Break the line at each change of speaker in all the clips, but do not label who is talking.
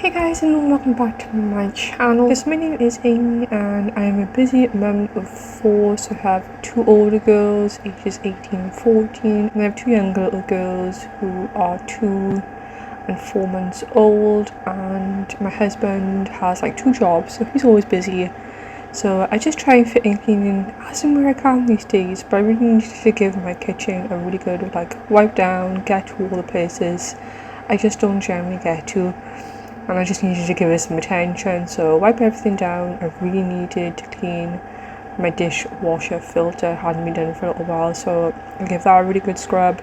Hey guys, and welcome back to my channel. Yes, my name is Amy and I am a busy mum of four. So I have two older girls ages 18 and 14, and I have two younger little girls who are 2 and 4 months old, and my husband has like 2 jobs, so he's always busy. So I just try and fit in cleaning as and where I can these days, but I really need to give my kitchen a really good wipe down, get to all the places I just don't generally get to. And I just needed to give it some attention, so wipe everything down. I really needed to clean my dishwasher filter, hadn't been done for a little while, so I'll give that a really good scrub.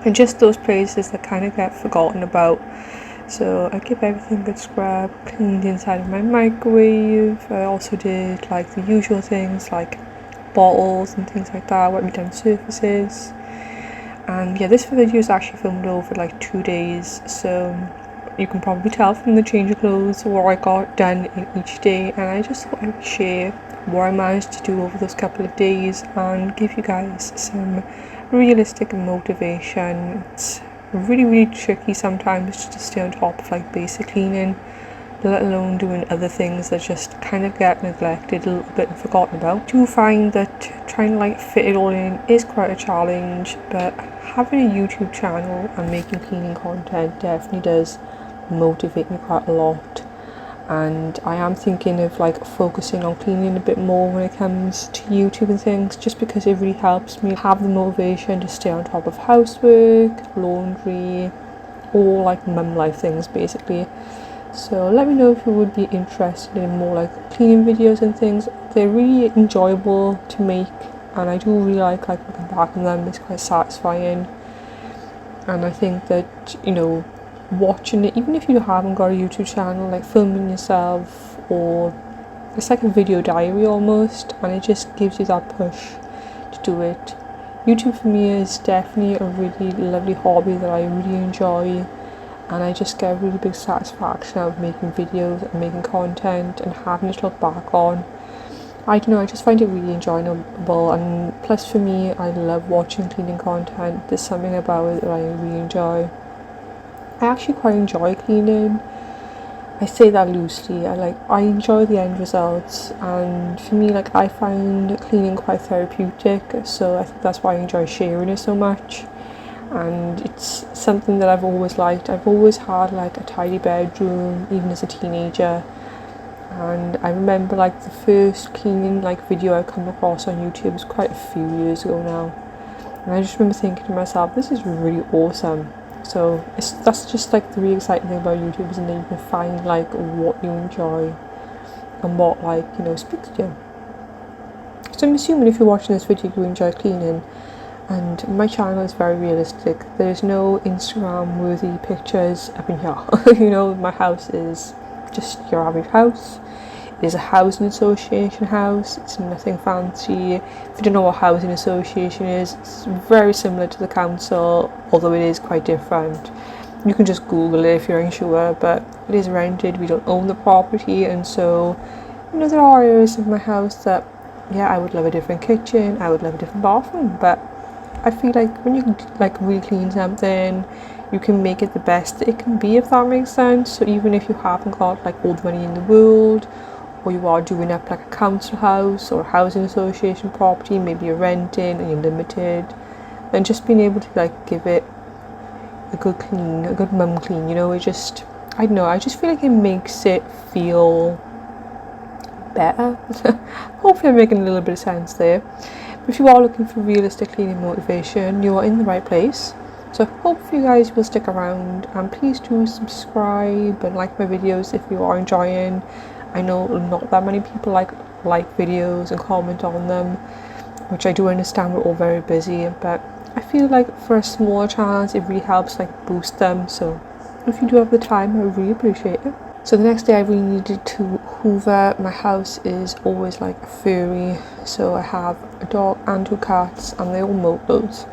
And just those places that kind of get forgotten about, so I give everything a good scrub. Cleaned the inside of my microwave. I also did like the usual things like bottles and things like that, wiped down surfaces. And yeah, this video is actually filmed over like 2 days, so you can probably tell from the change of clothes what I got done in each day, and I just thought I would share what I managed to do over those couple of days and give you guys some realistic motivation. It's really tricky sometimes to stay on top of like basic cleaning, let alone doing other things that just kind of get neglected a little bit and forgotten about. I do find that trying to fit it all in is quite a challenge, but having a YouTube channel and making cleaning content definitely does motivate me quite a lot. And I am thinking of focusing on cleaning a bit more when it comes to YouTube and things, just because it really helps me have the motivation to stay on top of housework, laundry, all mum life things basically. So let me know if you would be interested in more cleaning videos and things. They're really enjoyable to make, and I do really like looking back on them. It's quite satisfying, and I think that watching it, even if you haven't got a YouTube channel, filming yourself, or it's like a video diary almost, and it just gives you that push to do it. YouTube for me is definitely a really lovely hobby that I really enjoy, and I just get a really big satisfaction out of making videos and making content and having it to look back on. I don't know, I just find it really enjoyable, and plus for me, I love watching cleaning content. There's something about it that I really enjoy. I actually quite enjoy cleaning. I say that loosely. I enjoy the end results, and for me I find cleaning quite therapeutic, so I think that's why I enjoy sharing it so much. And it's something that I've always liked. I've always had a tidy bedroom, even as a teenager. And I remember the first cleaning video I come across on YouTube was quite a few years ago now, and I just remember thinking to myself, this is really awesome. So that's just the really exciting thing about YouTube, isn't it? You can find what you enjoy and what speaks to you. So I'm assuming if you're watching this video you enjoy cleaning, and my channel is very realistic. There's no Instagram worthy pictures up in here. My house is just your average house. It is a housing association house. It's nothing fancy. If you don't know what housing association is, it's very similar to the council, although it is quite different. You can just Google it if you're unsure, but it is rented. We don't own the property, and so there are areas of my house that I would love a different kitchen, I would love a different bathroom, but I feel when you really clean something, you can make it the best it can be, if that makes sense. So even if you haven't got all the money in the world, or you are doing up a council house or a housing association property, maybe you're renting and you're limited, and just being able to give it a good clean, a good mum clean, it just, I don't know, I just feel it makes it feel better. Hopefully I'm making a little bit of sense there. But if you are looking for realistic cleaning motivation, you are in the right place. So hopefully you guys will stick around, and please do subscribe and like my videos if you are enjoying. I know not that many people like videos and comment on them, which I do understand, we're all very busy, but I feel for a smaller channels it really helps boost them. So if you do have the time, I would really appreciate it. So the next day I really needed to hoover. My house is always furry, so I have a dog and 2 cats, and they all moat loads.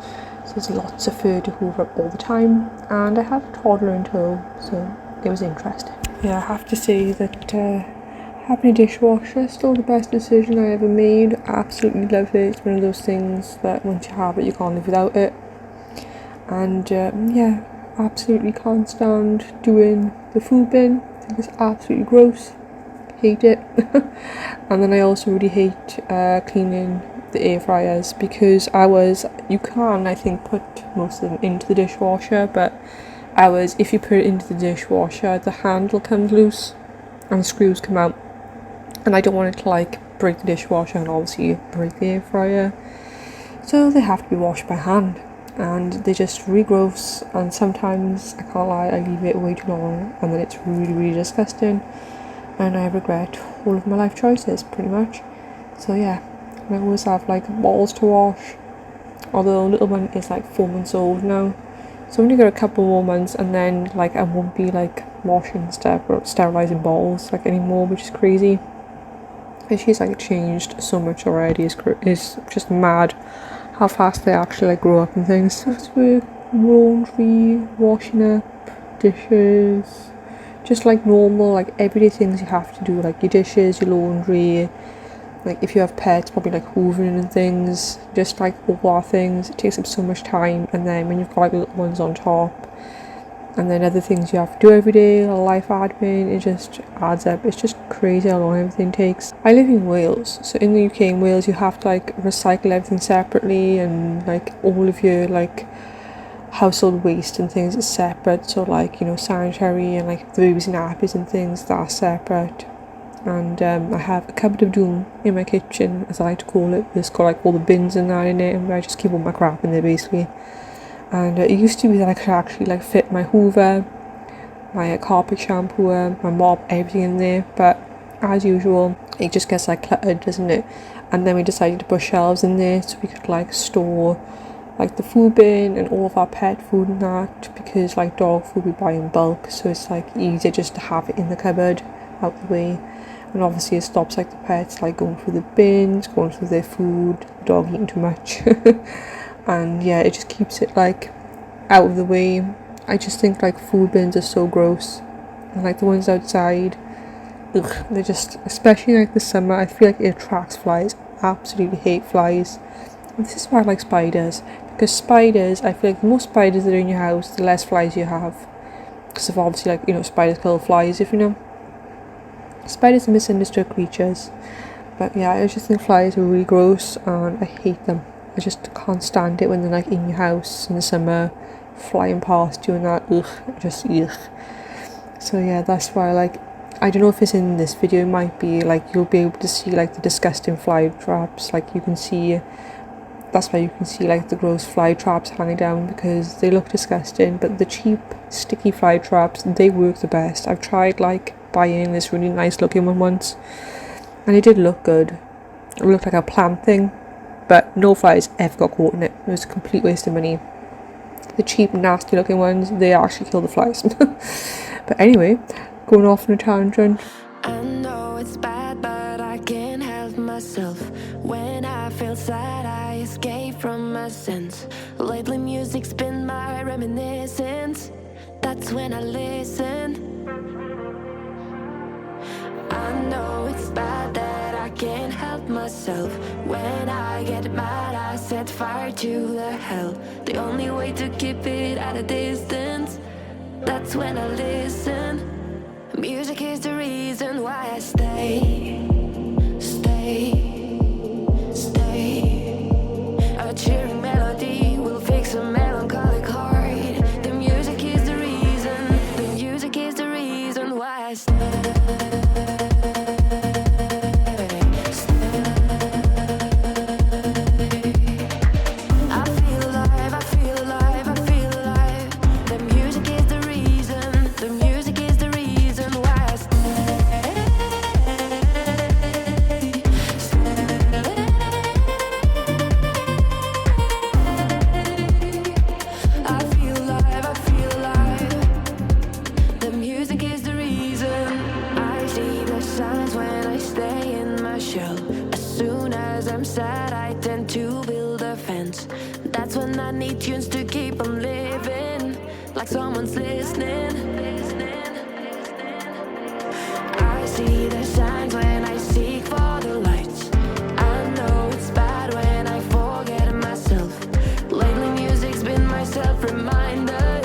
So there's lots of fur to hoover up all the time, and I have a toddler in tow, so it was interesting. Yeah, I have to say that having a dishwasher is still the best decision I ever made. I absolutely love it. It's one of those things that once you have it, you can't live without it. And absolutely can't stand doing the food bin. I think it's absolutely gross. Hate it. And then I also really hate cleaning the air fryers, because you can, I think, put most of them into the dishwasher, but if you put it into the dishwasher, the handle comes loose and the screws come out, and I don't want it to like break the dishwasher and obviously break the air fryer, so they have to be washed by hand, and they just really gross. And sometimes, I can't lie, I leave it way too long and then it's really, really disgusting, and I regret all of my life choices pretty much. So yeah, I always have like balls to wash, although little one is like 4 months old now, so I've only got a couple more months, and then like I won't be like washing stuff or sterilizing balls like anymore, which is crazy. And she's like changed so much already. It's just mad how fast they actually like grow up and things. Housework, laundry, washing up, dishes, just like normal like everyday things you have to do, like your dishes, your laundry. Like if you have pets, probably like hoovering and things, just like all our things. It takes up so much time, and then when you've got like little ones on top, and then other things you have to do every day, life admin, it just adds up. It's just crazy how long everything takes. I live in Wales, so in the UK, in Wales, you have to like recycle everything separately, and like all of your like household waste and things is separate. So like, you know, sanitary and like the baby's nappies and things, that's separate. And I have a cupboard of doom in my kitchen, as I like to call it. It's got like all the bins and that in it, and I just keep all my crap in there basically. And it used to be that I could actually like fit my hoover, my carpet shampooer, my mop, everything in there, but as usual it just gets like cluttered, doesn't it? And then we decided to put shelves in there so we could like store like the food bin and all of our pet food and that, because like dog food we buy in bulk, so it's like easier just to have it in the cupboard out the way. And obviously it stops like the pets like going through the bins, going through their food, the dog eating too much. And yeah, it just keeps it like out of the way. I just think like food bins are so gross, and like the ones outside, ugh, they're just, especially like the summer, I feel like it attracts flies. Absolutely hate flies. And this is why I like spiders, because spiders, I feel like the more spiders that are in your house, the less flies you have, because of obviously like, you know, spiders kill flies, if you know. Spiders are misunderstood creatures, but yeah, I just think flies are really gross and I hate them. I just can't stand it when they're like in your house in the summer, flying past you and that, ugh, just ugh. So yeah, that's why like, I don't know if it's in this video, it might be like you'll be able to see like the disgusting fly traps, like you can see, that's why you can see like the gross fly traps hanging down, because they look disgusting, but the cheap sticky fly traps, they work the best. I've tried like buying this really nice looking one once, and it did look good. It looked like a plant thing, but no flies ever got caught in it. It was a complete waste of money. The cheap nasty looking ones, they actually kill the flies. But anyway, going off on a tangent.
I know it's bad, but I can't help myself. When I feel sad, I escape from my sins. Lately music's been my reminiscence. That's when I listen. I know it's bad that I can't help myself. When I get mad, I set fire to the hell. The only way to keep it at a distance, that's when I listen. Music is the reason why I stay. A cheering melody will fix a melancholic heart. The music is the reason. The music is the reason why I stay. That's when I need tunes to keep on living, like someone's listening. I see the signs when I seek for the lights. I know it's bad when I forget myself. Lately music's been my self-reminder.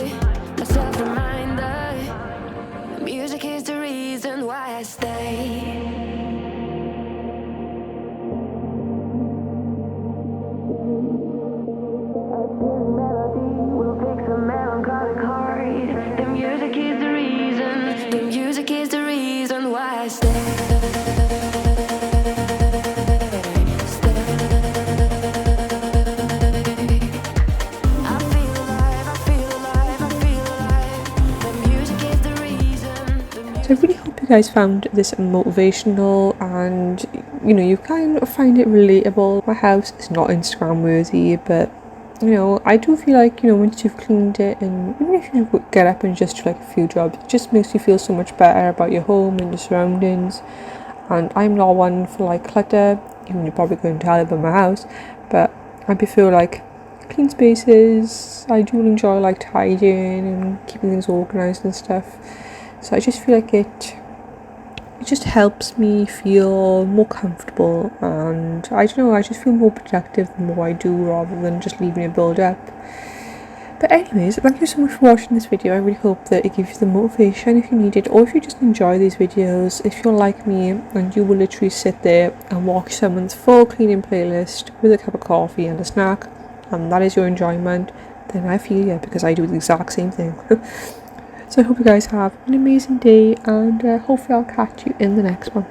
the reason why I stay.
So I really hope you guys found this motivational and you kind of find it relatable. My house is not Instagram worthy, but I do feel like once you've cleaned it, and even if you get up and just do like a few jobs, it just makes you feel so much better about your home and your surroundings. And I'm not one for like clutter, even you're probably going to tell about my house, but I prefer like clean spaces. I do enjoy like tidying and keeping things organized and stuff. So I just feel like it just helps me feel more comfortable, and I don't know, I just feel more productive the more I do, rather than just leaving it build up. But anyways, thank you so much for watching this video. I really hope that it gives you the motivation if you need it, or if you just enjoy these videos. If you're like me and you will literally sit there and watch someone's full cleaning playlist with a cup of coffee and a snack, and that is your enjoyment, then I feel you, because I do the exact same thing. So I hope you guys have an amazing day, and hopefully I'll catch you in the next one.